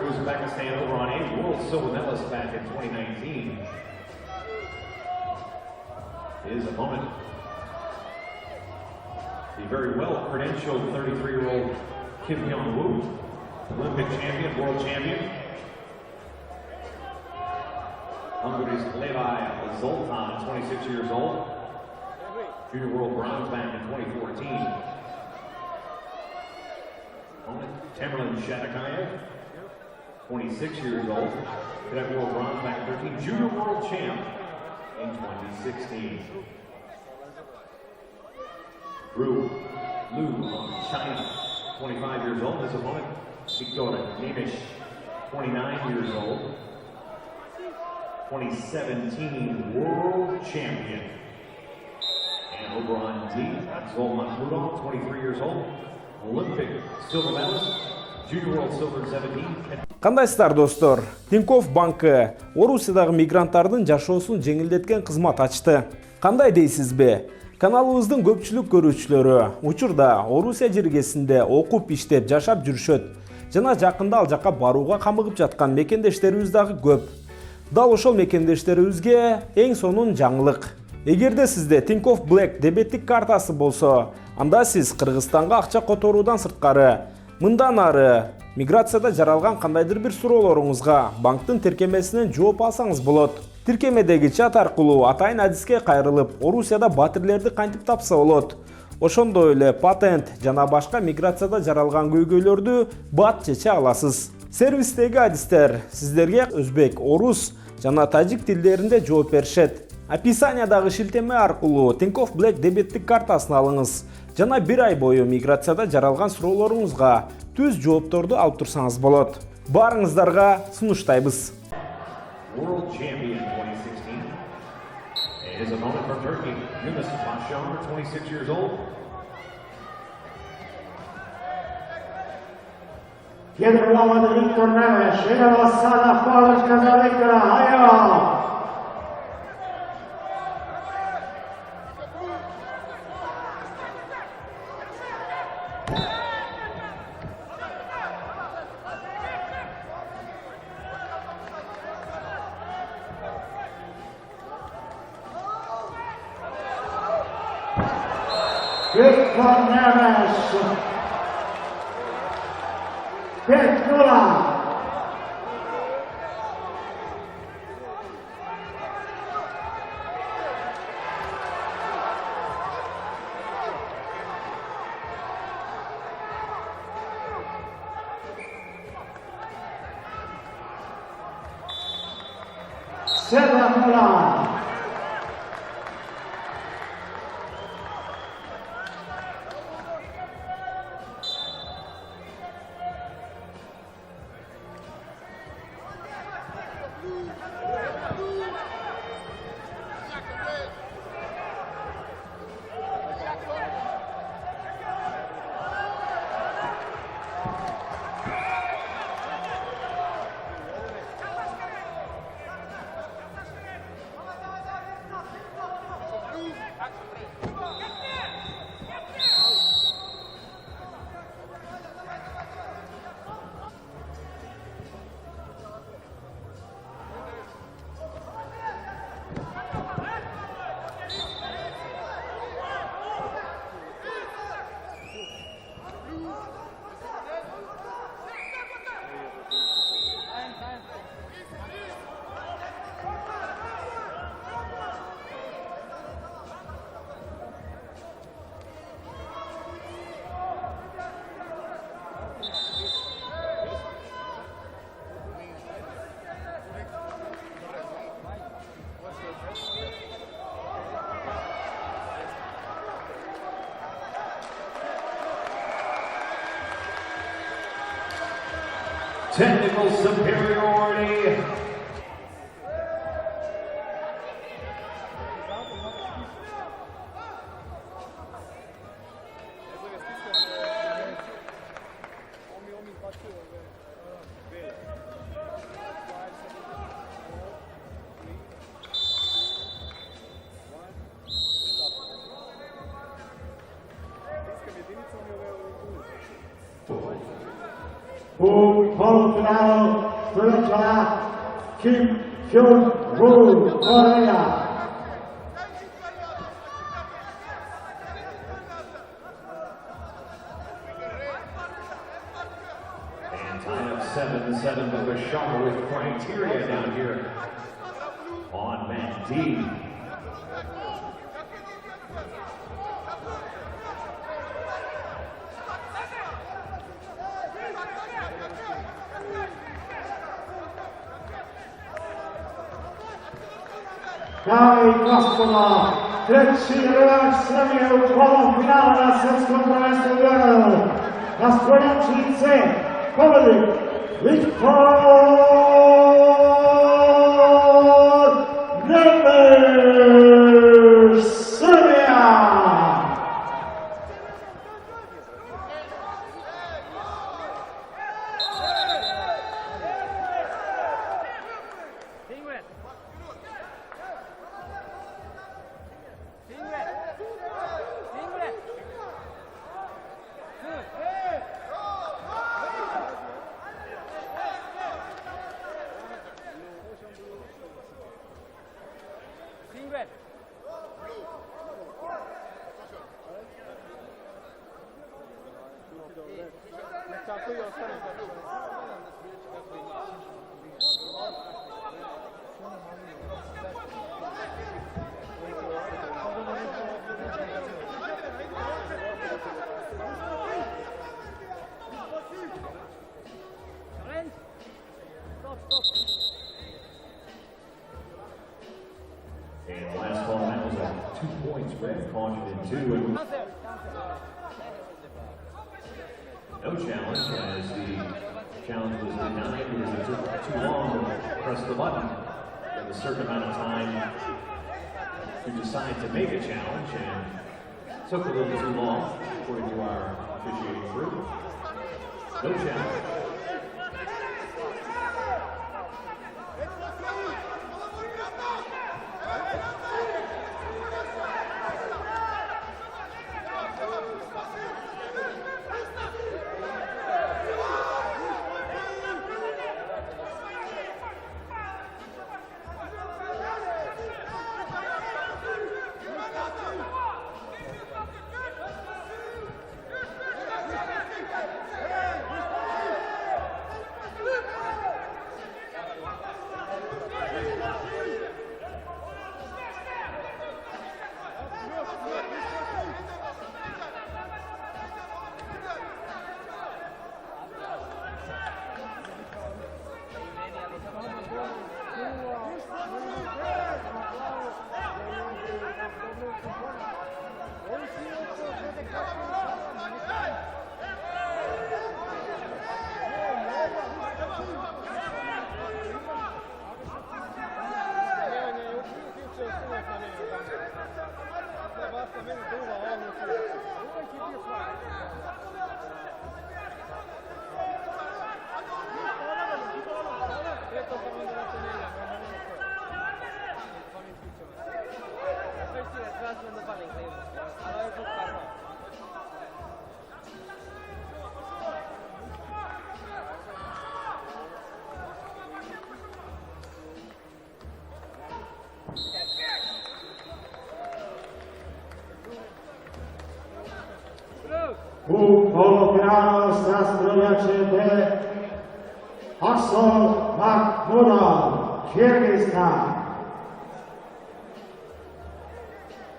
Uzbekistan over on a world silver medalist back in 2019. His opponent, the very well-credentialed 33-year-old Kim Hyung-woo, Olympic champion, world champion. Hungary's Levi Zoltan, 26 years old. Junior world bronze back in 2014. Opponent, Tamerlan Shatakayev, 26 years old. Cadet world bronze back in 13. Junior world champ in 2016. Ru Lu from China, 25 years old. His opponent, Viktor Nemish, 29 years old. 2017 world champion. And over on D, Akžol Machmudov, 23 years old. Olympic silver medalist. Junior world silver 17. Кандайсыздар достор? Тинькофф банкы Орусиядағы мигранттардың жашоосун жеңилдеткен кызмат ачты. Кандай дейсизби? Каналыбыздын көпчүлүк көрүүчүлөрү учурда Орусия жергесинде окуп иштеп жашап жүрүшөт. Жана жакында ал жакка барууга камыгып жаткан мекендештерибиз дагы көп. Дал ошол мекендештерибизге эң сонун жаңылык. Эгерде сизде Тинькофф Black дебеттик картасы болсо, анда сиз Кыргызстанга акча которуудан сырткары, мындан ары миграцияда жаралган кандайдыр бир суроолоруңузга банктын тиркемесинен жооп алсаңыз болот. Тиркемедеги чат аркылуу атайын адиске кайрылып, Орусияда батирлерди кантип тапса болот. Ошондой эле патент жана башка миграцияда жаралган көйгөйлөрдү бат чече аласыз. Сервистеги адистер сиздерге өзбек, орус жана тажик тилдеринде жооп беришет. Описаниядагы шилтеме аркылуу Тинькофф Black дебеттик картасын алыңыз жана бир ай бою миграцияда жаралган суроолоруңузга түз жоопторду алып турсаңыз болот. Баарыңыздарга сунуштайбыз. World champion 2016. And his opponent from Turkey, Юнус, Bashar, 26 years old. Dietro l'uomo di Victor Neves, scena passata fuori il Casalecchia, aia! Victor Neves, Peccola. Serra. Technical superiority. Quarterfinal oyuncular Kim Hyun-woo, Korea. And tied up 7-7, but Bashar with criteria down here on mat D. Dame i gospodo, treći revanš Srbije u polufinale na svjetskom prvenstvu u Juranu. Na streljači C, pobednik Viktor Nemeš, Srbija! And the last call, that was a 2 points red, caution in 2. And no challenge, as the challenge was denied because it took too long to press the button. There was a certain amount of time to decide to make a challenge, and took a little too long, according to our officiating group. No challenge. U polufinalu sa streljače B, Akžol Mahmudov, Kirgistan.